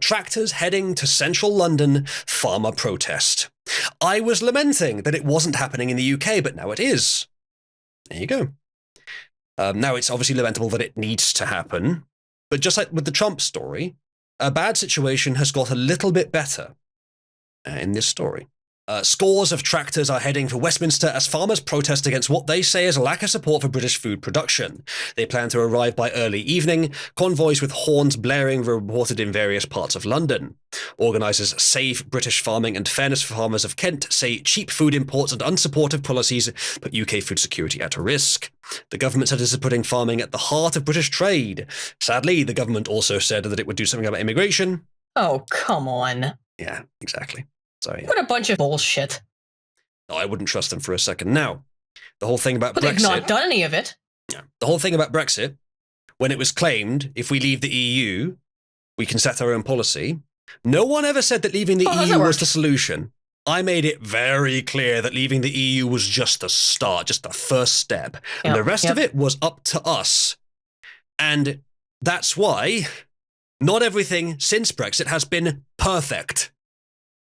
tractors heading to central London, farmer protest. I was lamenting that it wasn't happening in the UK, but now it is. There you go. Now, it's obviously lamentable that it needs to happen, but just like with the Trump story, a bad situation has got a little bit better in this story. Scores of tractors are heading for Westminster as farmers protest against what they say is a lack of support for British food production. They plan to arrive by early evening. Convoys with horns blaring were reported in various parts of London. Organisers Save British Farming and Fairness for Farmers of Kent say cheap food imports and unsupportive policies put UK food security at risk. The government said this is putting farming at the heart of British trade. Sadly, the government also said that it would do something about immigration. Oh, come on. Yeah, exactly. So, yeah. What a bunch of bullshit. No, I wouldn't trust them for a second. Now, the whole thing about Brexit... But they've not done any of it. Yeah, the whole thing about Brexit, when it was claimed, if we leave the EU, we can set our own policy, no one ever said that leaving the EU was the solution. I made it very clear that leaving the EU was just the start, just the first step. And the rest of it was up to us. And that's why not everything since Brexit has been perfect.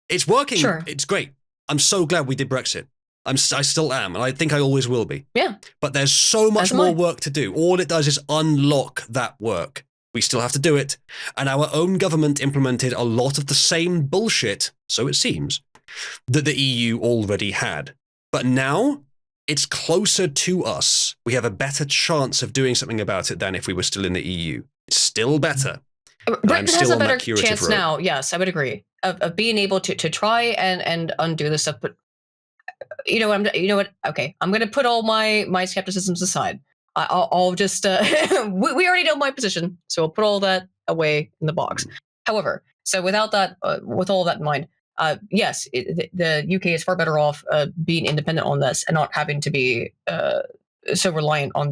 It's working. Sure. It's great. I'm so glad we did Brexit. I still am, and I think I always will be. Yeah. But there's so much more work to do. All it does is unlock that work. We still have to do it. And our own government implemented a lot of the same bullshit, so it seems, that the EU already had. But now it's closer to us. We have a better chance of doing something about it than if we were still in the EU. It's still better. Britain has a better chance now. Yes, I would agree of being able to try and undo this stuff. But you know what? Okay, I'm going to put all my skepticisms aside. I'll just we already know my position, so I'll put all that away in the box. However, so without that, with all that in mind, yes, the UK is far better off being independent on this and not having to be so reliant on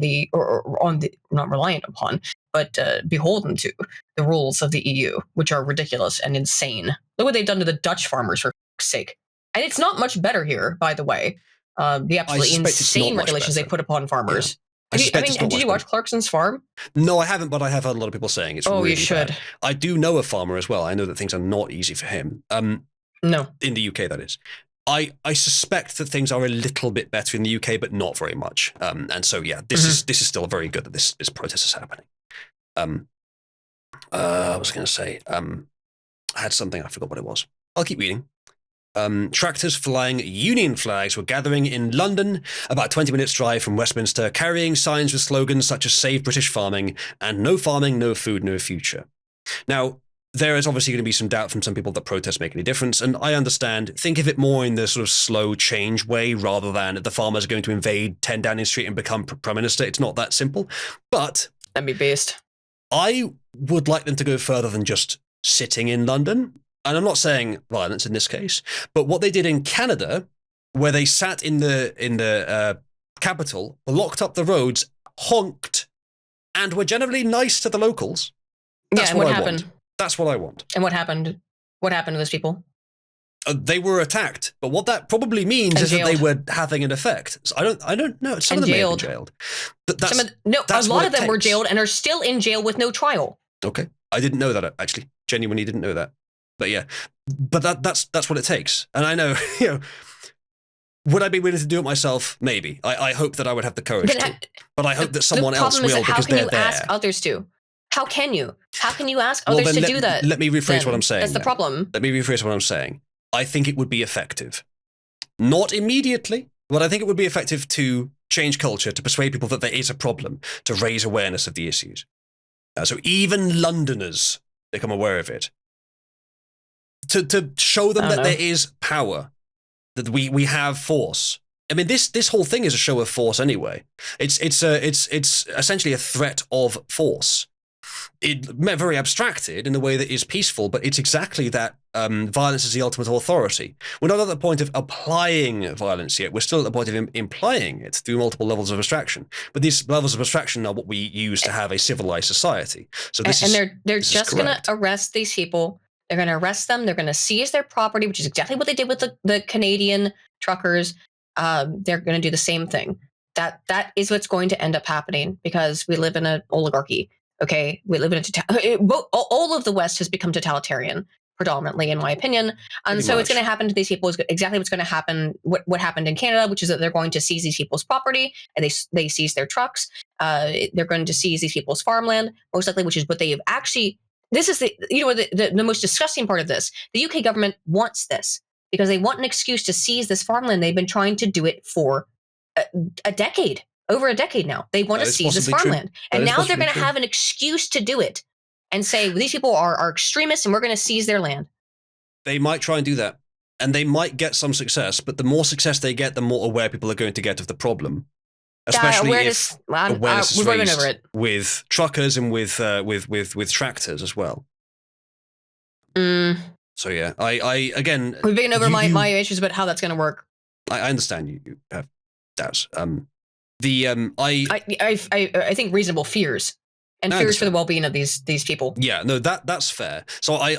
not reliant upon, but beholden to the rules of the EU, which are ridiculous and insane. Look what they've done to the Dutch farmers, for fuck's sake. And it's not much better here, by the way. The absolutely insane regulations they put upon farmers. Yeah. Did you watch Clarkson's Farm? No, I haven't, but I have heard a lot of people saying it's really bad. Oh, you should. I do know a farmer as well. I know that things are not easy for him. No. In the UK, that is. I suspect that things are a little bit better in the UK, but not very much. And so, yeah, this is still very good that this protest is happening. I was going to say, I had something, I forgot what it was. I'll keep reading. Tractors flying Union flags were gathering in London, about 20 minutes drive from Westminster, carrying signs with slogans such as Save British Farming and No Farming, No Food, No Future. Now, there is obviously going to be some doubt from some people that protests make any difference, and I understand. Think of it more in the sort of slow change way rather than the farmers are going to invade 10 Downing Street and become Prime Minister. It's not that simple. But that'd be based. I would like them to go further than just sitting in London. And I'm not saying violence in this case, but what they did in Canada, where they sat in the capital, locked up the roads, honked, and were generally nice to the locals. That's what happened? That's what I want. And what happened? What happened to those people? They were attacked, but what that probably means is that they were having an effect. So I don't know. Some of them may have been jailed. But a lot of them were jailed and are still in jail with no trial. Okay, I didn't know that actually. Genuinely didn't know that. But yeah, but that's what it takes. And I know, would I be willing to do it myself? Maybe. I hope that I would have the courage to. But I hope that someone else will because they're there. How can you ask others to? How can you? How can you ask others to do that? Let me rephrase what I'm saying. That's the problem. Let me rephrase what I'm saying. I think it would be effective. Not immediately, but I think it would be effective to change culture, to persuade people that there is a problem, to raise awareness of the issues. So even Londoners become aware of it. To show them that there is power, that we have force. I mean, this whole thing is a show of force anyway. It's essentially a threat of force. Very abstracted in a way that is peaceful, but it's exactly that. Violence is the ultimate authority. We're not at the point of applying violence yet. We're still at the point of implying it through multiple levels of abstraction. But these levels of abstraction are what we use to have a civilized society. So they're just going to arrest these people. They're going to arrest them. They're going to seize their property, which is exactly what they did with the Canadian truckers. They're going to do the same thing. That is what's going to end up happening because we live in an oligarchy. Okay, we live in all of the West has become totalitarian, predominantly, in my opinion, and so it's going to happen to these people. Is exactly what's going to happen. What happened in Canada, which is that they're going to seize these people's property, and they seize their trucks. They're going to seize these people's farmland, most likely, which is what they have actually. This is the most disgusting part of this. The UK government wants this because they want an excuse to seize this farmland. They've been trying to do it for a decade. Over a decade now. They want to seize this farmland. And now they're going to have an excuse to do it and say, well, these people are extremists and we're going to seize their land. They might try and do that. And they might get some success, but the more success they get, the more aware people are going to get of the problem. Especially if awareness is raised with truckers and with tractors as well. So yeah, I again... We've been over my issues about how that's going to work. I understand you have doubts. I think reasonable fears and fears for the well-being of these people. Yeah, no, that's fair. So I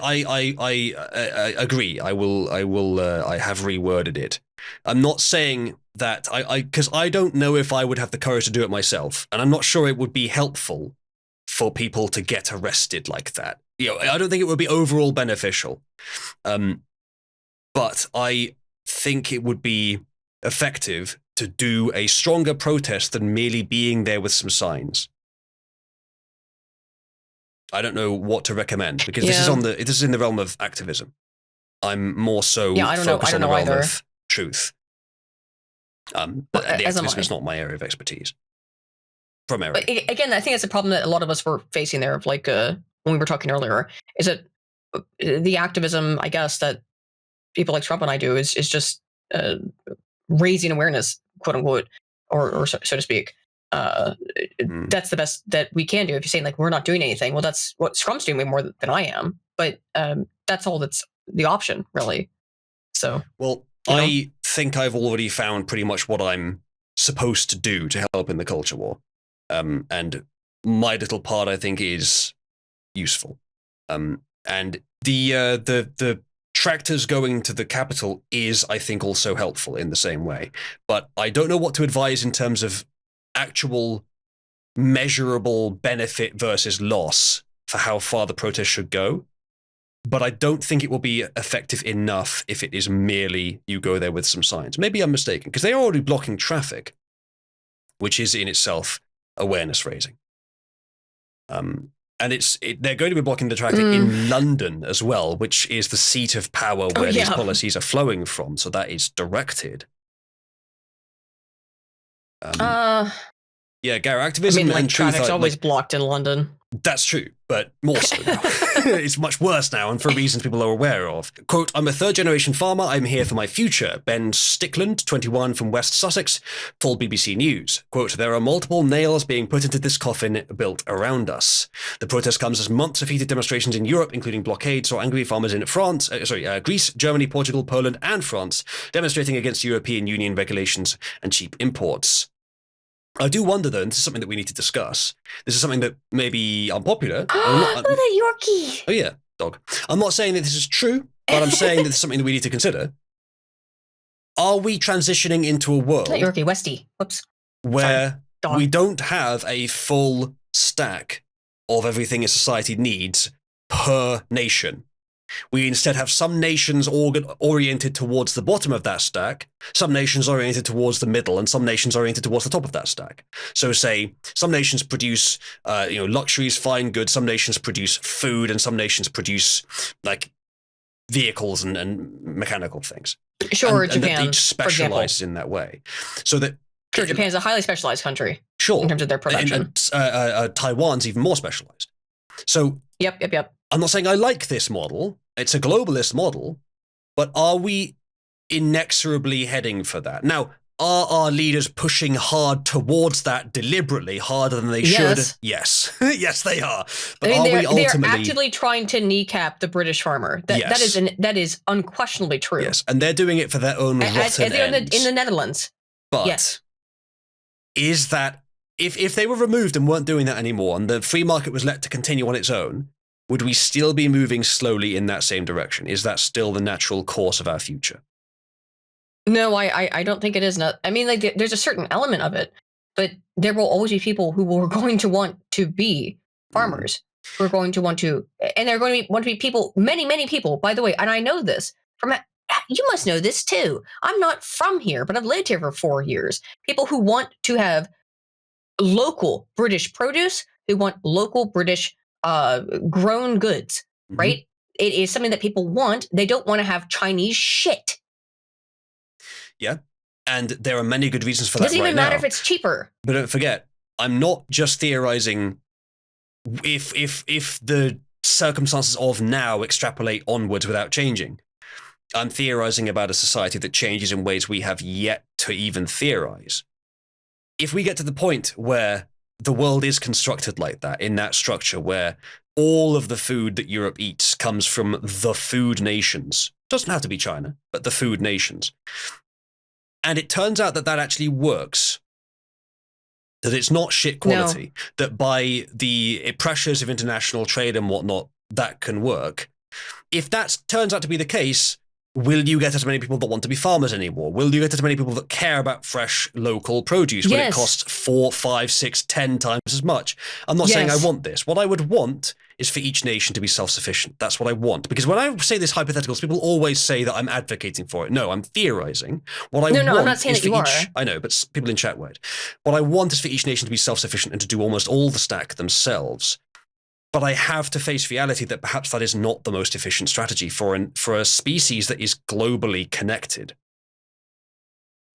agree. I have reworded it. I'm not saying that because I don't know if I would have the courage to do it myself, and I'm not sure it would be helpful for people to get arrested like that. I don't think it would be overall beneficial. But I think it would be effective to do a stronger protest than merely being there with some signs. I don't know what to recommend because this is in the realm of activism. I'm more so focused on the realm of truth. But the activism is not my area of expertise. Primarily. But again, I think that's a problem that a lot of us were facing there. Like when we were talking earlier, is that the activism, I guess, that people like Scrump and I do is just raising awareness, quote unquote, or so to speak. That's the best that we can do. If you're saying like we're not doing anything, well, that's what Scrump's doing way more than I am. But that's all that's the option, really. So well, I think I've already found pretty much what I'm supposed to do to help in the culture war, and my little part I think is useful. And the tractors going to the capital is, I think, also helpful in the same way. But I don't know what to advise in terms of actual measurable benefit versus loss for how far the protest should go. But I don't think it will be effective enough if it is merely you go there with some signs. Maybe I'm mistaken, because they are already blocking traffic, which is in itself awareness raising. And they're going to be blocking the traffic in London as well, which is the seat of power where these policies are flowing from. So that is directed. Yeah, Gary, activism and truth. Traffic's always blocked in London. That's true, but more so now. It's much worse now, and for reasons people are aware of. Quote, I'm a third-generation farmer. I'm here for my future. Ben Stickland, 21, from West Sussex, told BBC News. Quote, there are multiple nails being put into this coffin built around us. The protest comes as months of heated demonstrations in Europe, including blockades or angry farmers in Greece, Germany, Portugal, Poland, and France, demonstrating against European Union regulations and cheap imports. I do wonder, though, and this is something that we need to discuss. This is something that may be unpopular. Look at that Yorkie. Oh, yeah, dog. I'm not saying that this is true, but I'm saying that this is something that we need to consider. Are we transitioning into a world... Not Yorkie, Westie. Whoops. Where we don't have a full stack of everything a society needs per nation? We instead have some nations oriented towards the bottom of that stack, some nations oriented towards the middle, and some nations oriented towards the top of that stack. So say some nations produce luxuries, fine goods, some nations produce food, and some nations produce like vehicles and mechanical things. Sure, and Japan, that each specializes in that way. So that sure, Japan is a highly specialized country. Sure. In terms of their production. And Taiwan's even more specialized. So Yep. I'm not saying I like this model. It's a globalist model, but are we inexorably heading for that? Now, are our leaders pushing hard towards that deliberately, harder than they should? Yes. Yes, they are. But they're actively trying to kneecap the British farmer. That is unquestionably true. Yes, and they're doing it for their own rotten ends. In the Netherlands. But yes. Is that... If they were removed and weren't doing that anymore, and the free market was let to continue on its own, would we still be moving slowly in that same direction? Is that still the natural course of our future? No, I don't think it is. I mean, like, there's a certain element of it, but there will always be people who are going to want to be farmers who are going to want to, and they're going to want to be people, many people, by the way, and I know this from, you must know this too. I'm not from here, but I've lived here for 4 years. People who want to have local British produce, who want local British grown goods, right? It is something that people want. They don't want to have Chinese shit. Yeah. And there are many good reasons for that. Doesn't even matter if it's cheaper. But don't forget, I'm not just theorizing if the circumstances of now extrapolate onwards without changing. I'm theorizing about a society that changes in ways we have yet to even theorize. If we get to the point where the world is constructed like that, in that structure where all of the food that Europe eats comes from the food nations, doesn't have to be China, but the food nations, and it turns out that that actually works, that it's not shit quality, that by the pressures of international trade and whatnot, that can work. If that turns out to be the case, will you get as many people that want to be farmers anymore? Will you get as many people that care about fresh local produce when it costs 4, 5, 6, 10 times as much? I'm not saying I want this. What I would want is for each nation to be self-sufficient. That's what I want. Because when I say this hypotheticals, people always say that I'm advocating for it. No, I'm theorizing. What I want I'm not saying is that you for are. each, I know, but people in chat word. What I want is for each nation to be self-sufficient and to do almost all the stack themselves. But I have to face reality that perhaps that is not the most efficient strategy for a species that is globally connected.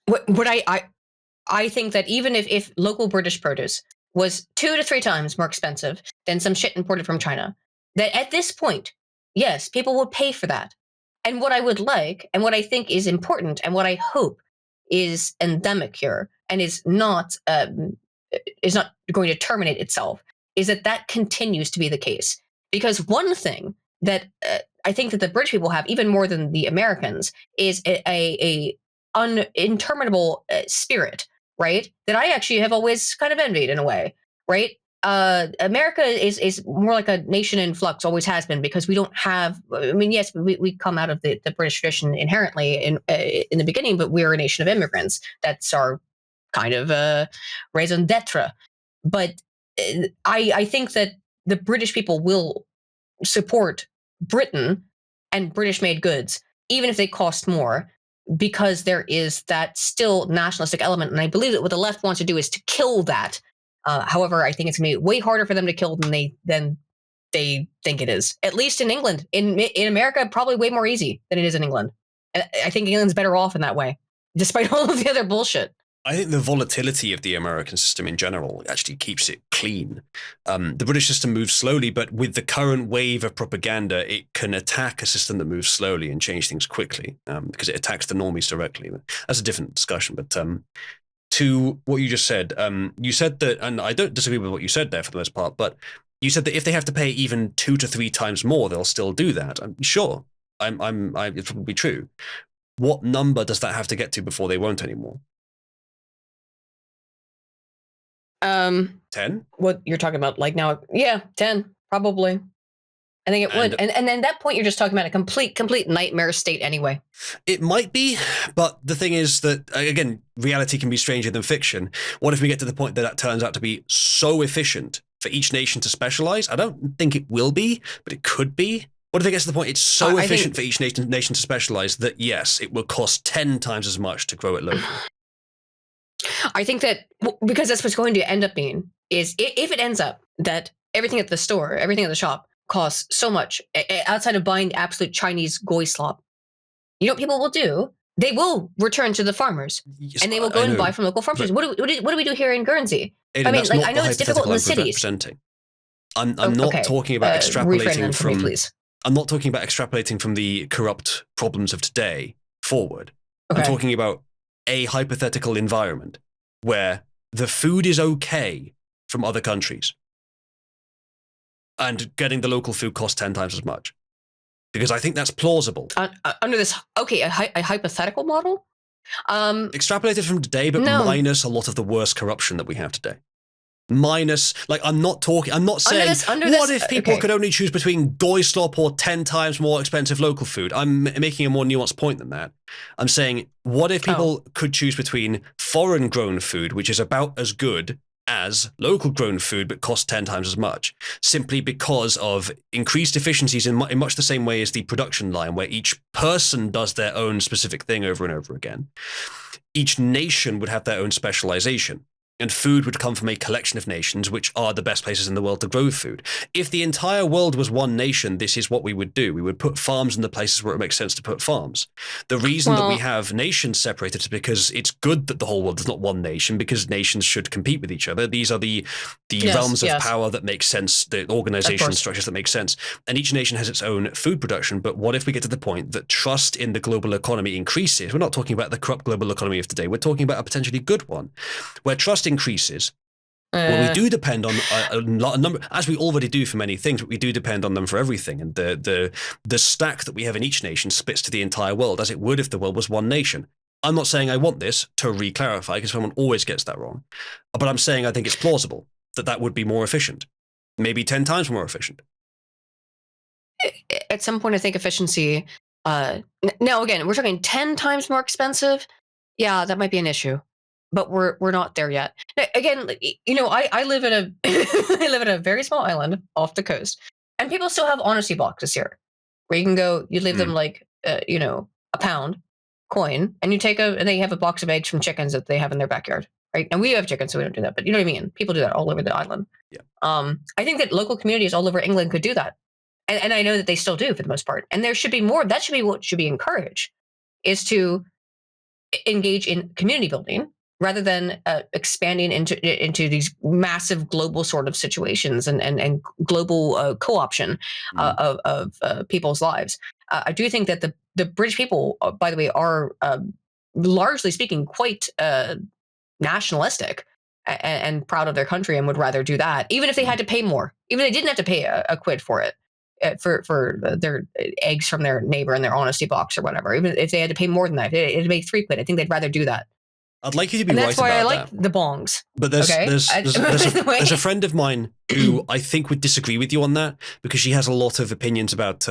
What I think that even if local British produce was 2 to 3 times more expensive than some shit imported from China, that at this point, yes, people would pay for that. And what I would like, and what I think is important, and what I hope is endemic here, and is not going to terminate itself, is that continues to be the case. Because one thing that I think that the British people have, even more than the Americans, is a interminable spirit, right? That I actually have always kind of envied in a way, right? America is more like a nation in flux, always has been, because we don't have, I mean, yes, we come out of the British tradition inherently in the beginning, but we're a nation of immigrants. That's our kind of raison d'etre. But I think that the British people will support Britain and British-made goods, even if they cost more, because there is that still nationalistic element. And I believe that what the left wants to do is to kill that. However, I think it's going to be way harder for them to kill than they think it is. At least in England. In America, probably way more easy than it is in England. And I think England's better off in that way, despite all of the other bullshit. I think the volatility of the American system in general actually keeps it clean. The British system moves slowly, but with the current wave of propaganda, it can attack a system that moves slowly and change things quickly because it attacks the normies directly. That's a different discussion. But to what you just said that, and I don't disagree with what you said there for the most part, but you said that if they have to pay even 2 to 3 times more, they'll still do that. I'm sure. It's probably true. What number does that have to get to before they won't anymore? 10? What you're talking about, like now? Yeah, 10, probably. I think it would. And then at that point, you're just talking about a complete nightmare state anyway. It might be, but the thing is that, again, reality can be stranger than fiction. What if we get to the point that that turns out to be so efficient for each nation to specialize? I don't think it will be, but it could be. What if it gets to the point it's so efficient for each nation to specialize that, yes, it will cost 10 times as much to grow it locally? I think that, because that's what's going to end up being, is if it ends up that everything at the store, everything at the shop costs so much, outside of buying absolute Chinese goy slop, you know what people will do? They will return to the farmers, and they will go and buy from local farmers. What do we do here in Guernsey? Aydin, I mean, like, I know it's difficult in the cities. I'm not talking about extrapolating from. Please. I'm not talking about extrapolating from the corrupt problems of today forward. Okay. I'm talking about a hypothetical environment where the food is okay from other countries and getting the local food costs 10 times as much. Because I think that's plausible. Under this, a hypothetical model? Extrapolated from today, but minus a lot of the worst corruption that we have today. Minus, like, I'm not saying, what if people could only choose between goy slop or 10 times more expensive local food? I'm making a more nuanced point than that. I'm saying, what if people could choose between foreign grown food, which is about as good as local grown food but cost 10 times as much, simply because of increased efficiencies in much the same way as the production line, where each person does their own specific thing over and over again. Each nation would have their own specialization. And food would come from a collection of nations, which are the best places in the world to grow food. If the entire world was one nation, this is what we would do. We would put farms in the places where it makes sense to put farms. The reason that we have nations separated is because it's good that the whole world is not one nation, because nations should compete with each other. These are the realms of power that make sense, the organization structures that make sense. And each nation has its own food production. But what if we get to the point that trust in the global economy increases? We're not talking about the corrupt global economy of today. We're talking about a potentially good one, where trust increases. Well, we do depend on a number, as we already do for many things, but we do depend on them for everything. And the stack that we have in each nation splits to the entire world, as it would if the world was one nation. I'm not saying I want this, to re-clarify, because someone always gets that wrong. But I'm saying I think it's plausible that would be more efficient. Maybe 10 times more efficient. At some point, I think efficiency... now, again, we're talking 10 times more expensive. Yeah, that might be an issue. But we're not there yet. Now, again, I live in a I live in a very small island off the coast, and people still have honesty boxes here, where you can go. You leave them like a pound coin, and and they have a box of eggs from chickens that they have in their backyard, right? And we have chickens, so we don't do that. But you know what I mean? People do that all over the island. Yeah. I think that local communities all over England could do that, and I know that they still do for the most part. And there should be more. That should be what should be encouraged, is to engage in community building, rather than expanding into these massive global sort of situations and global co-option of people's lives. I do think that the British people, by the way, are largely speaking quite nationalistic and proud of their country, and would rather do that, even if they had to pay more, even if they didn't have to pay a quid for it. For their eggs from their neighbor in their honesty box or whatever, even if they had to pay more than that, it'd make 3 quid. I think they'd rather do that. I'd like you to be right about that. That's why I like the bongs. But there's a friend of mine who I think would disagree with you on that, because she has a lot of opinions about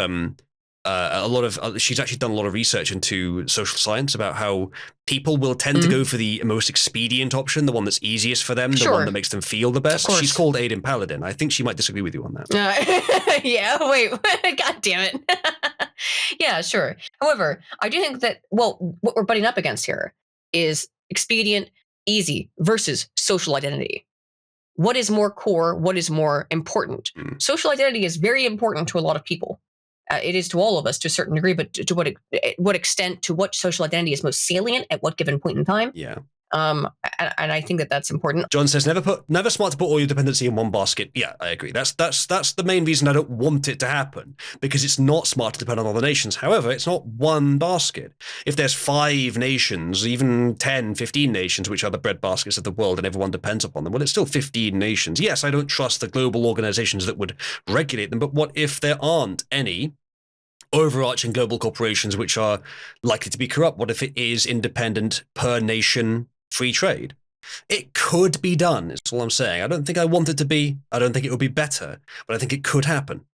she's actually done a lot of research into social science about how people will tend to go for the most expedient option, the one that's easiest for them, the one that makes them feel the best. She's called Aydin Paladin. I think she might disagree with you on that. Yeah, wait, God damn it. Yeah, sure. However, I do think that, what we're butting up against here is expedient, easy versus social identity. What is more core? What is more important? Social identity is very important to a lot of people. It is to all of us to a certain degree, but to what extent, to what social identity is most salient at what given point in time. Yeah. And I think that that's important. John says, never smart to put all your dependency in one basket. Yeah, I agree. That's the main reason I don't want it to happen, because it's not smart to depend on other nations. However, it's not one basket. If there's 5 nations, even 10, 15 nations, which are the bread baskets of the world, and everyone depends upon them, well, it's still 15 nations. Yes, I don't trust the global organizations that would regulate them, but what if there aren't any overarching global corporations which are likely to be corrupt? What if it is independent per nation free trade? It could be done, is all I'm saying. I don't think I want it to be. I don't think it would be better, but I think it could happen.